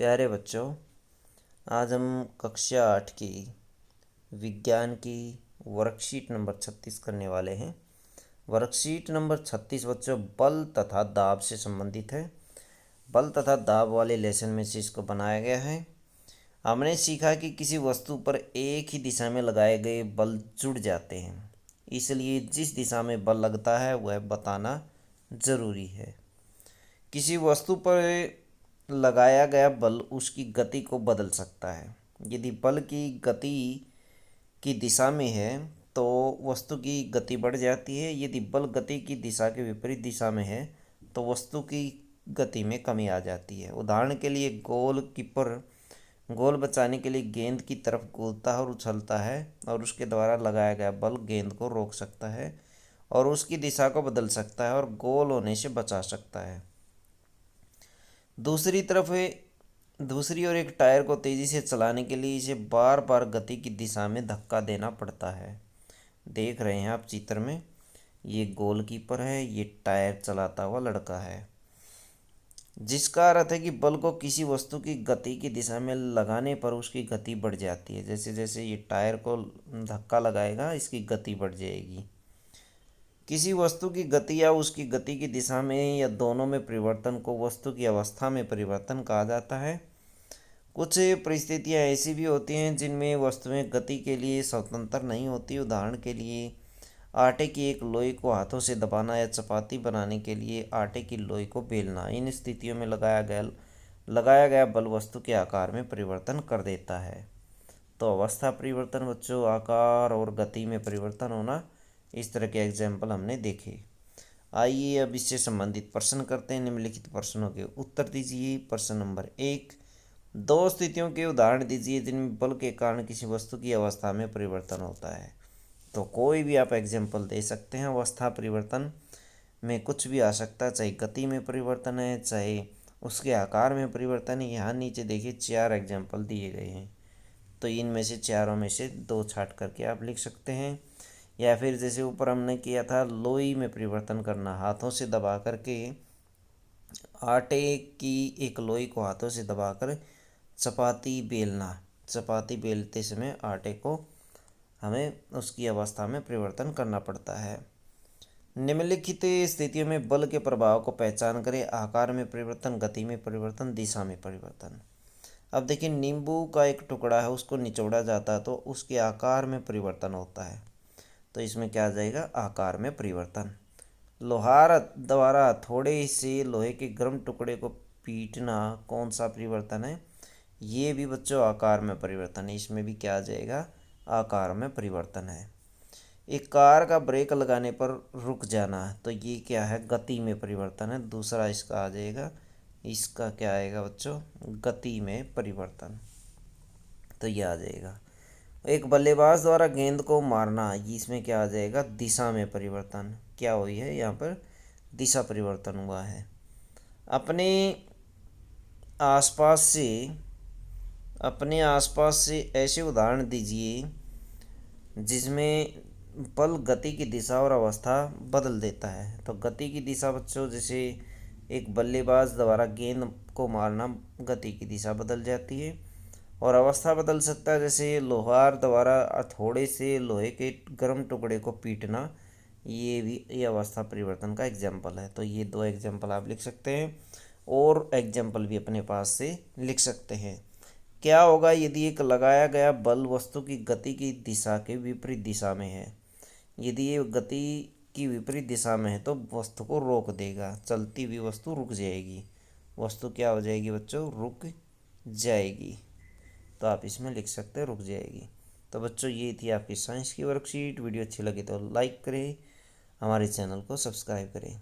प्यारे बच्चों, आज हम कक्षा 8 की विज्ञान की वर्कशीट नंबर 36 करने वाले हैं। वर्कशीट नंबर 36 बच्चों बल तथा दाब से संबंधित है। बल तथा दाब वाले लेसन में से इसको बनाया गया है। हमने सीखा कि किसी वस्तु पर एक ही दिशा में लगाए गए बल जुड़ जाते हैं, इसलिए जिस दिशा में बल लगता है वह बताना ज़रूरी है। किसी वस्तु पर लगाया गया बल उसकी गति को बदल सकता है। यदि बल की गति की दिशा में है तो वस्तु की गति बढ़ जाती है। यदि बल गति की दिशा के विपरीत दिशा में है तो वस्तु की गति में कमी आ जाती है। उदाहरण के लिए गोलकीपर गोल बचाने के लिए गेंद की तरफ कूदता है और उछलता है, और उसके द्वारा लगाया गया बल गेंद को रोक सकता है और उसकी दिशा को बदल सकता है और गोल होने से बचा सकता है। दूसरी ओर एक टायर को तेज़ी से चलाने के लिए इसे बार बार गति की दिशा में धक्का देना पड़ता है। देख रहे हैं आप चित्र में, ये गोलकीपर है, ये टायर चलाता हुआ लड़का है, जिसका अर्थ है कि बल को किसी वस्तु की गति की दिशा में लगाने पर उसकी गति बढ़ जाती है। जैसे जैसे ये टायर को धक्का लगाएगा इसकी गति बढ़ जाएगी। किसी वस्तु की गति या उसकी गति की दिशा में या दोनों में परिवर्तन को वस्तु की अवस्था में परिवर्तन कहा जाता है। कुछ परिस्थितियां ऐसी भी होती हैं जिनमें वस्तुएं गति के लिए स्वतंत्र नहीं होती। उदाहरण के लिए आटे की एक लोई को हाथों से दबाना या चपाती बनाने के लिए आटे की लोई को बेलना। इन स्थितियों में लगाया गया बल वस्तु के आकार में परिवर्तन कर देता है। तो अवस्था परिवर्तन बच्चों, आकार और गति में परिवर्तन होना, इस तरह के एग्जाम्पल हमने देखे। आइए अब इससे संबंधित प्रश्न करते हैं। निम्नलिखित प्रश्नों के उत्तर दीजिए। प्रश्न नंबर 1, दो स्थितियों के उदाहरण दीजिए जिनमें बल के कारण किसी वस्तु की अवस्था में परिवर्तन होता है। तो कोई भी आप एग्जाम्पल दे सकते हैं। अवस्था परिवर्तन में कुछ भी आ सकता है, चाहे गति में परिवर्तन है, चाहे उसके आकार में परिवर्तन है। यहाँ नीचे देखिए 4 एग्जाम्पल दिए गए हैं, तो इनमें से चारों में से 2 छाट करके आप लिख सकते हैं। या फिर जैसे ऊपर हमने किया था, लोई में परिवर्तन करना, हाथों से दबा करके आटे की एक लोई को हाथों से दबाकर चपाती बेलना। चपाती बेलते समय आटे को हमें उसकी अवस्था में परिवर्तन करना पड़ता है। निम्नलिखित स्थितियों में बल के प्रभाव को पहचान करें। आकार में परिवर्तन, गति में परिवर्तन, दिशा में परिवर्तन। अब देखिए, नींबू का एक टुकड़ा है, उसको निचोड़ा जाता है तो उसके आकार में परिवर्तन होता है, तो इसमें क्या आ जाएगा, आकार में परिवर्तन। लोहार द्वारा थोड़े से लोहे के गर्म टुकड़े को पीटना कौन सा परिवर्तन है, ये भी बच्चों आकार में परिवर्तन है। इसमें भी क्या आ जाएगा, आकार में परिवर्तन है। एक कार का ब्रेक लगाने पर रुक जाना, तो ये क्या है, गति में परिवर्तन है। दूसरा इसका आ जाएगा, इसका क्या आएगा बच्चों, गति में परिवर्तन, तो ये आ जाएगा। एक बल्लेबाज द्वारा गेंद को मारना, इसमें क्या आ जाएगा, दिशा में परिवर्तन। क्या हुई है यहाँ पर, दिशा परिवर्तन हुआ है। अपने आसपास से ऐसे उदाहरण दीजिए जिसमें बल गति की दिशा और अवस्था बदल देता है। तो गति की दिशा बच्चों, जैसे एक बल्लेबाज द्वारा गेंद को मारना, गति की दिशा बदल जाती है। और अवस्था बदल सकता है, जैसे लोहार द्वारा थोड़े से लोहे के गर्म टुकड़े को पीटना, ये अवस्था परिवर्तन का एग्जाम्पल है। तो ये 2 एग्जाम्पल आप लिख सकते हैं, और एग्जाम्पल भी अपने पास से लिख सकते हैं। क्या होगा यदि एक लगाया गया बल वस्तु की गति की दिशा के विपरीत दिशा में है। यदि ये गति की विपरीत दिशा में है तो वस्तु को रोक देगा, चलती हुई वस्तु रुक जाएगी। वस्तु क्या हो जाएगी बच्चों, रुक जाएगी। तो आप इसमें लिख सकते हैं रुक जाएगी। तो बच्चों, ये थी आपकी साइंस की वर्कशीट। वीडियो अच्छी लगी तो लाइक करें, हमारे चैनल को सब्सक्राइब करें।